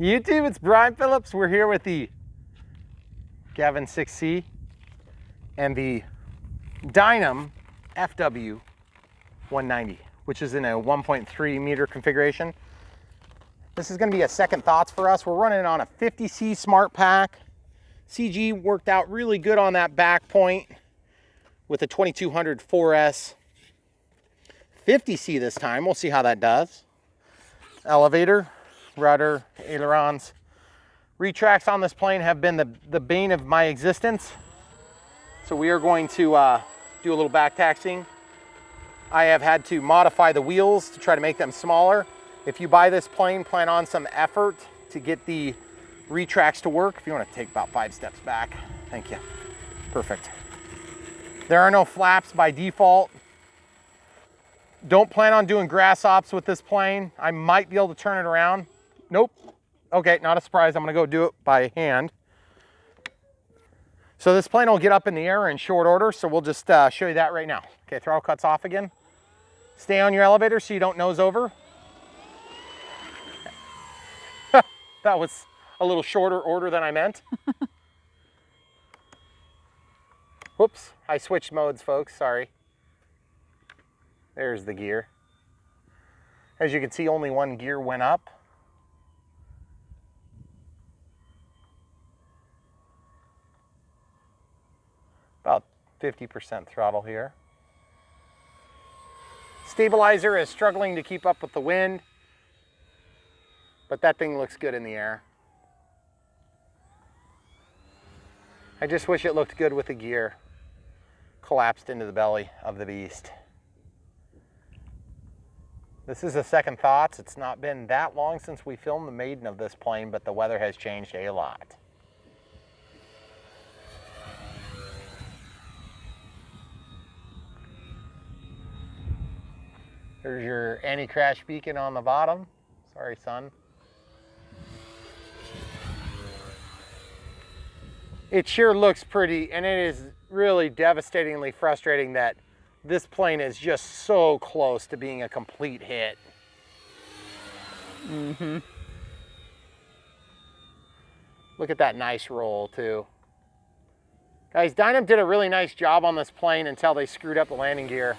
YouTube, it's Brian Phillips. We're here with the Gavin 6C and the Dynam FW 190, which is in a 1.3 meter configuration. This is going to be a second thoughts for us. We're running on a 50C Smart Pack. CG worked out really good on that back point with a 2200 4S. 50C this time. We'll see how that does. Elevator, rudder, ailerons. Retracts on this plane have been the bane of my existence. So we are going to do a little back taxiing. I have had to modify the wheels to try to make them smaller. If you buy this plane, plan on some effort to get the retracts to work. If you want to take about 5 steps back. Thank you. Perfect. There are no flaps by default. Don't plan on doing grass ops with this plane. I might be able to turn it around. Nope. Okay, not a surprise. I'm gonna go do it by hand. So this plane will get up in the air in short order, so we'll just show you that right now. Okay, throttle cuts off again. Stay on your elevator so you don't nose over. That was a little shorter order than I meant. Whoops, I switched modes, folks, sorry. There's the gear. As you can see, only one gear went up. About 50% throttle here. Stabilizer is struggling to keep up with the wind, but that thing looks good in the air. I just wish it looked good with the gear collapsed into the belly of the beast. This is a second thoughts. It's not been that long since we filmed the maiden of this plane, but the weather has changed a lot. There's your anti-crash beacon on the bottom. Sorry, son. It sure looks pretty, and it is really devastatingly frustrating that this plane is just so close to being a complete hit. Mm-hmm. Look at that nice roll, too. Guys, Dynam did a really nice job on this plane until they screwed up the landing gear.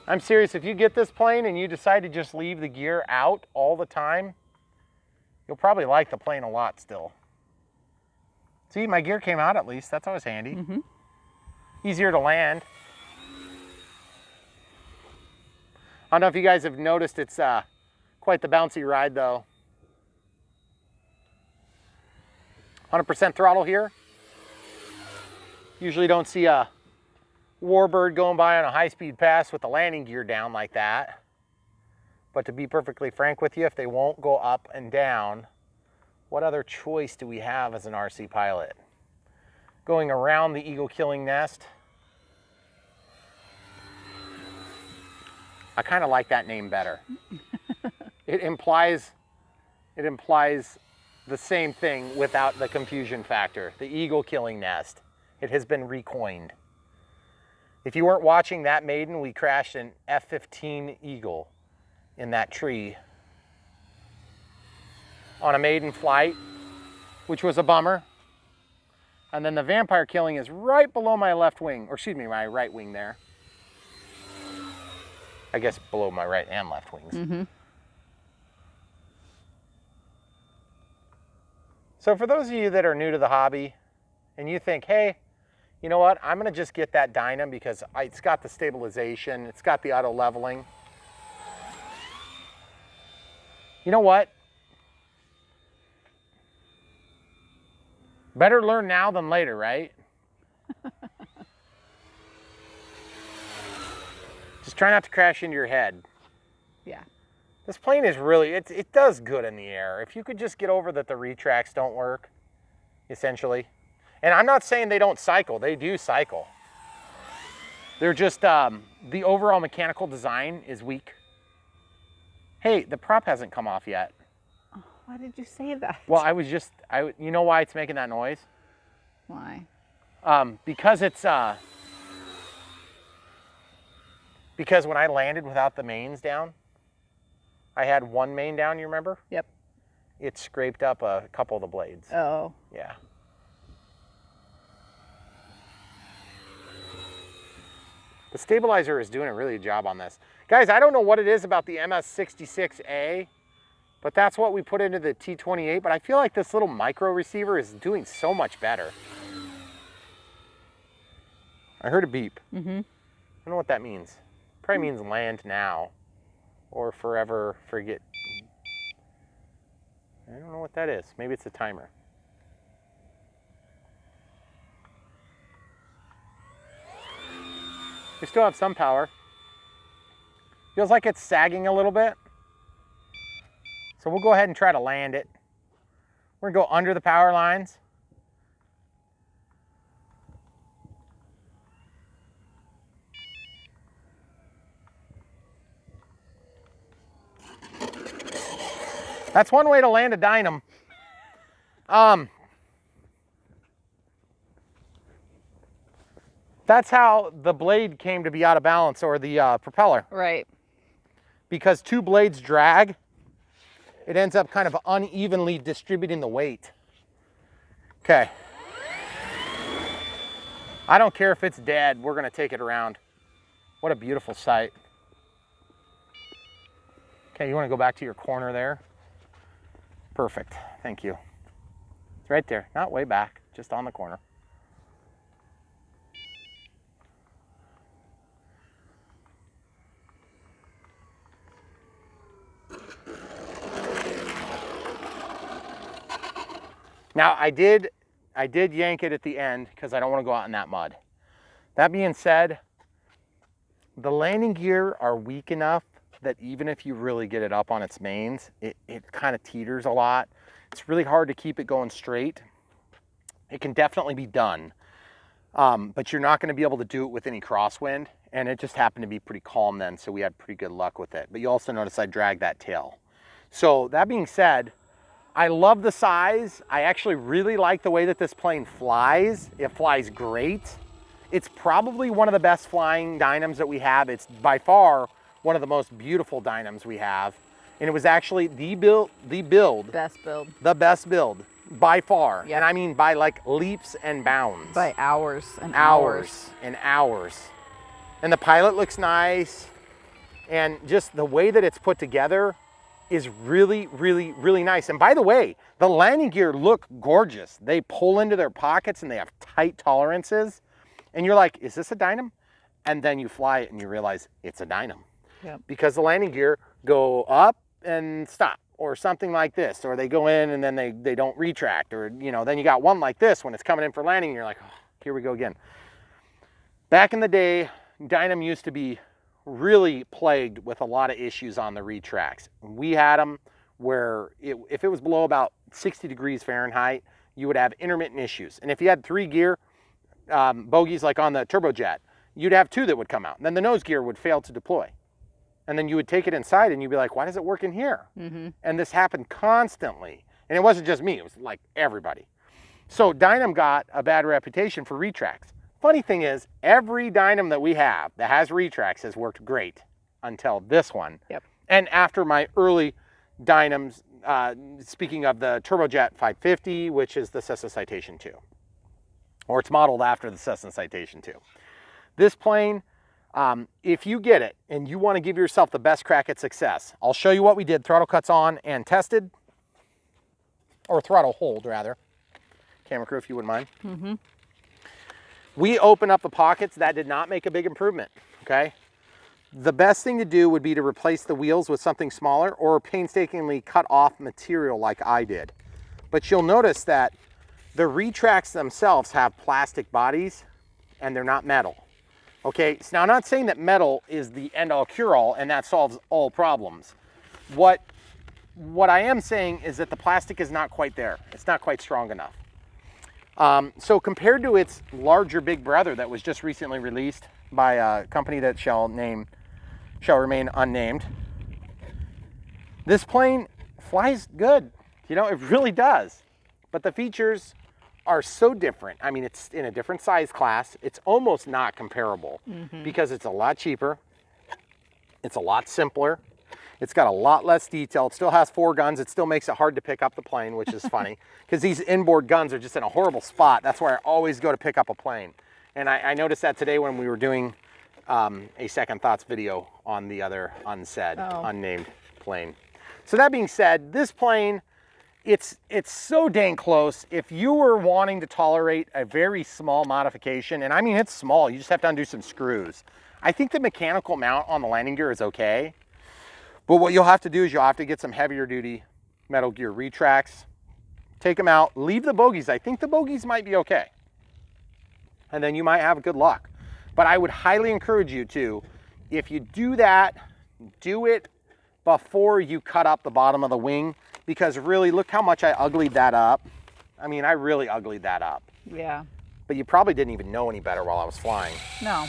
I'm serious, if you get this plane and you decide to just leave the gear out all the time, you'll probably like the plane a lot still. See, my gear came out at least. That's always handy. Mm-hmm. Easier to land. I don't know if you guys have noticed, it's quite the bouncy ride though. 100% throttle here. Usually don't see a warbird going by on a high-speed pass with the landing gear down like that. But to be perfectly frank with you, if they won't go up and down, what other choice do we have as an RC pilot? Going around the eagle-killing nest. I kind of like that name better. It implies the same thing without the confusion factor. The eagle-killing nest. It has been recoined. If you weren't watching that maiden, we crashed an F-15 Eagle in that tree on a maiden flight, which was a bummer. And then the vampire killing is right below my left wing, or excuse me, my right wing there. I guess below my right and left wings. Mm-hmm. So for those of you that are new to the hobby and you think, hey, you know what, I'm gonna just get that Dynam because it's got the stabilization, it's got the auto leveling. You know what? Better learn now than later, right? Just try not to crash into your head. Yeah. This plane is really, it does good in the air. If you could just get over that the retracts don't work, essentially. And I'm not saying they don't cycle, they do cycle. They're just, the overall mechanical design is weak. Hey, the prop hasn't come off yet. Oh, why did you say that? Well, you know why it's making that noise? Why? Because it's, because when I landed without the mains down, I had one main down, you remember? Yep. it scraped up a couple of the blades. Oh. Yeah. The stabilizer is doing a really good job on this. Guys, I don't know what it is about the MS66A, but that's what we put into the T28, but I feel like this little micro receiver is doing so much better. I heard a beep. I don't know what that means. Probably means land now or forever forget. I don't know what that is. Maybe it's a timer. We still have some power. Feels like it's sagging a little bit. So we'll go ahead and try to land it. We're gonna go under the power lines. That's one way to land a Dynam. That's how the blade came to be out of balance, or the propeller. Right. Because two blades drag, it ends up kind of unevenly distributing the weight. Okay. I don't care if it's dead, we're gonna take it around. What a beautiful sight. Okay, you wanna go back to your corner there? Perfect, thank you. It's right there, not way back, just on the corner. Now I did yank it at the end because I don't want to go out in that mud. That being said, the landing gear are weak enough that even if you really get it up on its mains, it kind of teeters a lot. It's really hard to keep it going straight. It can definitely be done, but you're not going to be able to do it with any crosswind, and it just happened to be pretty calm then, so we had pretty good luck with it. But you also notice I dragged that tail. So that being said, I love the size. I actually really like the way that this plane flies. It flies great. It's probably one of the best flying Dynams that we have. It's by far one of the most beautiful Dynams we have. And it was actually the best build by far. Yep. And I mean by like leaps and bounds. By hours and hours. And hours. And the pilot looks nice. And just the way that it's put together is really, really, really nice. And by the way, the landing gear look gorgeous. They pull into their pockets and they have tight tolerances. And you're like, is this a Dynam? And then you fly it and you realize it's a Dynam. Yep. Because the landing gear go up and stop, or something like this, or they go in and then they don't retract, or then you got one like this when it's coming in for landing and you're like, oh, here we go again. Back in the day, Dynam used to be really plagued with a lot of issues on the retracts. We had them where if it was below about 60 degrees Fahrenheit, you would have intermittent issues. And if you had 3 gear bogies like on the turbojet, you'd have 2 that would come out. And then the nose gear would fail to deploy. And then you would take it inside and you'd be like, why does it work in here? And this happened constantly. And it wasn't just me, it was like everybody. So Dynam got a bad reputation for retracts. Funny thing is, every Dynam that we have that has retracts has worked great until this one. Yep. And after my early Dynams, speaking of the Turbojet 550, which is the Cessna Citation 2, or it's modeled after the Cessna Citation 2. This plane, if you get it and you want to give yourself the best crack at success, I'll show you what we did. Throttle cuts on and tested, or throttle hold rather. Camera crew, if you wouldn't mind. We open up the pockets. That did not make a big improvement, okay? The best thing to do would be to replace the wheels with something smaller or painstakingly cut off material like I did. But you'll notice that the retracts themselves have plastic bodies and they're not metal, okay? So now I'm not saying that metal is the end-all cure-all and that solves all problems. What I am saying is that the plastic is not quite there. It's not quite strong enough. So compared to its larger big brother that was just recently released by a company that shall remain unnamed, this plane flies good. It really does. But the features are so different. I mean, it's in a different size class. It's almost not comparable because it's a lot cheaper. It's a lot simpler. It's got a lot less detail. It still has 4 guns. It still makes it hard to pick up the plane, which is funny because these inboard guns are just in a horrible spot. That's where I always go to pick up a plane. And I noticed that today when we were doing a Second Thoughts video on the other unnamed plane. So that being said, this plane, it's so dang close. If you were wanting to tolerate a very small modification, and I mean it's small, you just have to undo some screws. I think the mechanical mount on the landing gear is okay. But what you'll have to do is you'll have to get some heavier duty metal gear retracts, take them out, leave the bogies. I think the bogies might be okay. And then you might have good luck. But I would highly encourage you to, if you do that, do it before you cut up the bottom of the wing, because really look how much I uglied that up. I mean, I really uglied that up. Yeah. But you probably didn't even know any better while I was flying. No.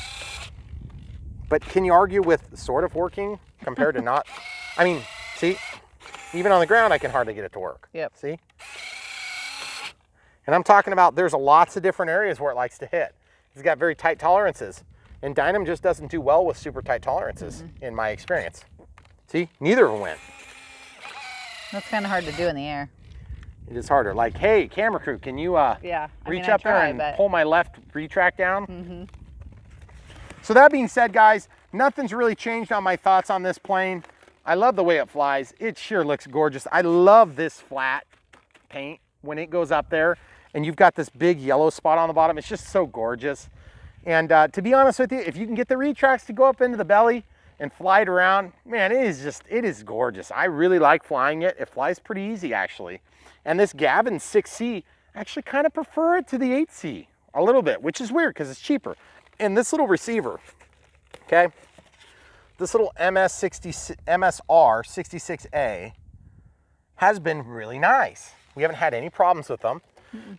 But can you argue with sort of working compared to not? I mean, see, even on the ground, I can hardly get it to work. Yep. See? And I'm talking about there's lots of different areas where it likes to hit. It's got very tight tolerances. And Dynam just doesn't do well with super tight tolerances, in my experience. See, neither of them went. That's kind of hard to do in the air. It is harder. Like, hey, camera crew, can you reach up there and pull my left retract down? So that being said, guys, nothing's really changed on my thoughts on this plane. I love the way it flies. It sure looks gorgeous. I love this flat paint when it goes up there and you've got this big yellow spot on the bottom. It's just so gorgeous. And to be honest with you, if you can get the retracts to go up into the belly and fly it around, man, it is gorgeous. I really like flying it. It flies pretty easy, actually. And this Gavin 6C, I actually kind of prefer it to the 8C a little bit, which is weird because it's cheaper. And this little receiver, okay, this little MSR 66A has been really nice. We haven't had any problems with them.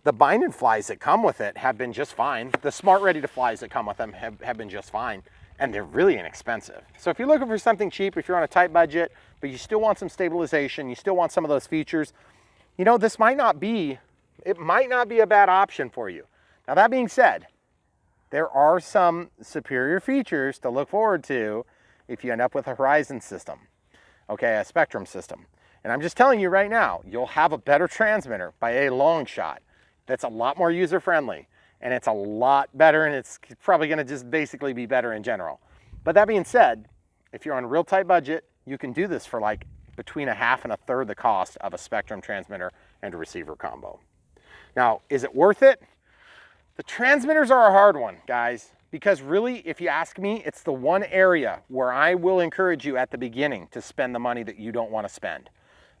The bind and flies that come with it have been just fine. The smart ready to flies that come with them have been just fine. And they're really inexpensive. So if you're looking for something cheap, if you're on a tight budget, but you still want some stabilization, you still want some of those features, you know, this might not be a bad option for you. Now that being said, there are some superior features to look forward to if you end up with a Horizon system, okay, a Spectrum system. And I'm just telling you right now, you'll have a better transmitter by a long shot that's a lot more user-friendly, and it's a lot better, and it's probably gonna just basically be better in general. But that being said, if you're on a real tight budget, you can do this for like between a half and a third the cost of a Spectrum transmitter and a receiver combo. Now, is it worth it? The transmitters are a hard one, guys, because really, if you ask me, it's the one area where I will encourage you at the beginning to spend the money that you don't want to spend.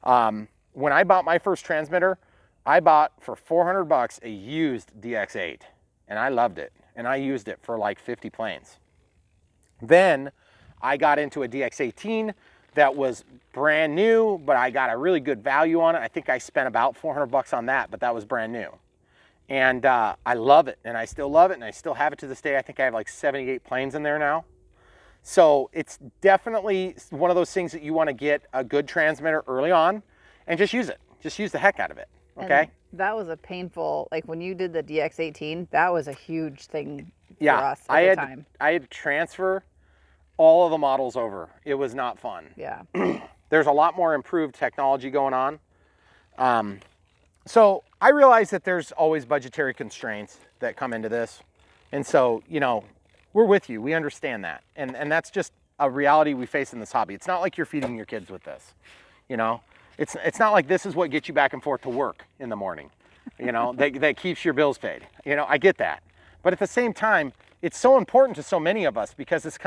When I bought my first transmitter, I bought for 400 bucks a used DX8, and I loved it, and I used it for like 50 planes. Then I got into a DX18 that was brand new, but I got a really good value on it. I think I spent about 400 bucks on that, but that was brand new. And I love it, and I still love it, and I still have it to this day. I think I have like 78 planes in there now. So it's definitely one of those things that you want to get a good transmitter early on and just use it. Just use the heck out of it, okay? And that was a painful, like when you did the DX18, that was a huge thing for us at the time. I had to transfer all of the models over. It was not fun. Yeah. There's a lot more improved technology going on. So I realize that there's always budgetary constraints that come into this. And so, you know, we're with you. We understand that. And that's just a reality we face in this hobby. It's not like you're feeding your kids with this, you know? It's not like this is what gets you back and forth to work in the morning, you know, that keeps your bills paid. You know, I get that. But at the same time, it's so important to so many of us because it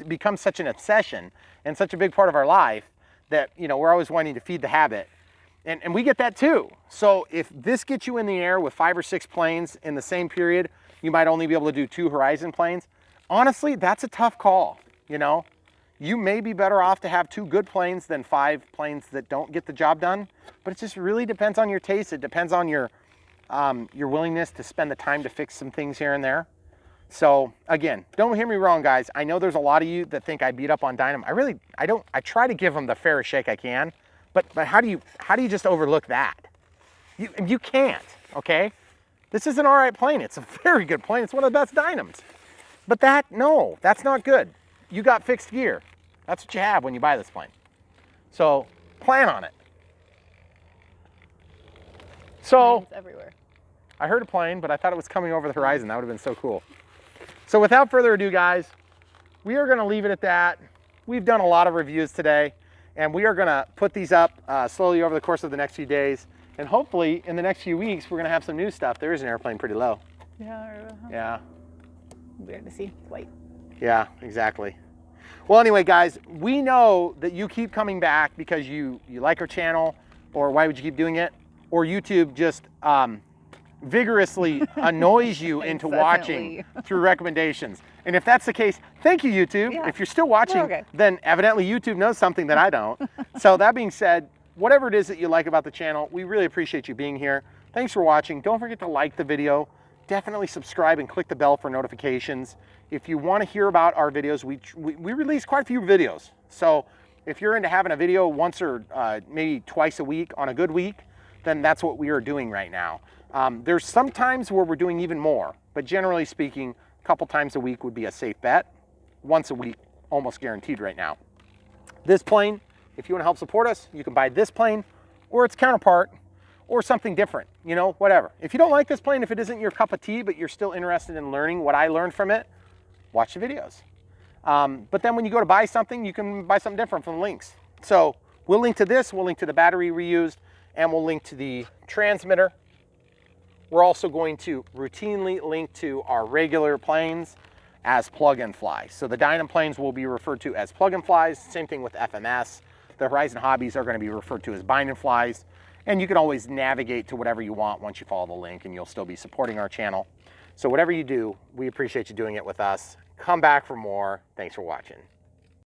becomes such an obsession and such a big part of our life that, you know, we're always wanting to feed the habit. And we get that too. So if this gets you in the air with 5 or 6 planes in the same period, you might only be able to do 2 Horizon planes. Honestly, that's a tough call, you know? You may be better off to have 2 good planes than 5 planes that don't get the job done, but it just really depends on your taste. It depends on your willingness to spend the time to fix some things here and there. So again, don't hear me wrong, guys. I know there's a lot of you that think I beat up on Dynam. I don't. I try to give them the fairest shake I can, but how do you just overlook that? You can't, okay? This is an all right plane. It's a very good plane. It's one of the best Dynams. But no, that's not good. You got fixed gear. That's what you have when you buy this plane. So plan on it. So Planes everywhere. I heard a plane, but I thought it was coming over the horizon. That would have been so cool. So without further ado, guys, we are going to leave it at that. We've done a lot of reviews today, and we are going to put these up slowly over the course of the next few days. And hopefully in the next few weeks, we're going to have some new stuff. There is an airplane pretty low. Yeah. Yeah. Weird to see. It's white. Yeah, exactly. Well, anyway, guys, we know that you keep coming back because you like our channel, or why would you keep doing it? Or YouTube just vigorously annoys you into watching through recommendations. And if that's the case, thank you, YouTube. Yeah. If you're still watching, then evidently YouTube knows something that I don't. So that being said, whatever it is that you like about the channel, we really appreciate you being here. Thanks for watching. Don't forget to like the video. Definitely subscribe and click the bell for notifications. If you want to hear about our videos, we release quite a few videos. So if you're into having a video once or maybe twice a week on a good week, then that's what we are doing right now. There's some times where we're doing even more, but generally speaking, a couple times a week would be a safe bet. Once a week, almost guaranteed right now. This plane, if you want to help support us, you can buy this plane or its counterpart or something different, you know, whatever. If you don't like this plane, if it isn't your cup of tea, but you're still interested in learning what I learned from it, watch the videos. But then when you go to buy something, you can buy something different from the links. So we'll link to this, we'll link to the battery reused, and we'll link to the transmitter. We're also going to routinely link to our regular planes as plug and fly. So the Dynam planes will be referred to as plug and flies. Same thing with FMS. The Horizon Hobbies are going to be referred to as bind and flies. And you can always navigate to whatever you want once you follow the link, and you'll still be supporting our channel. So whatever you do, we appreciate you doing it with us. Come back for more. Thanks for watching.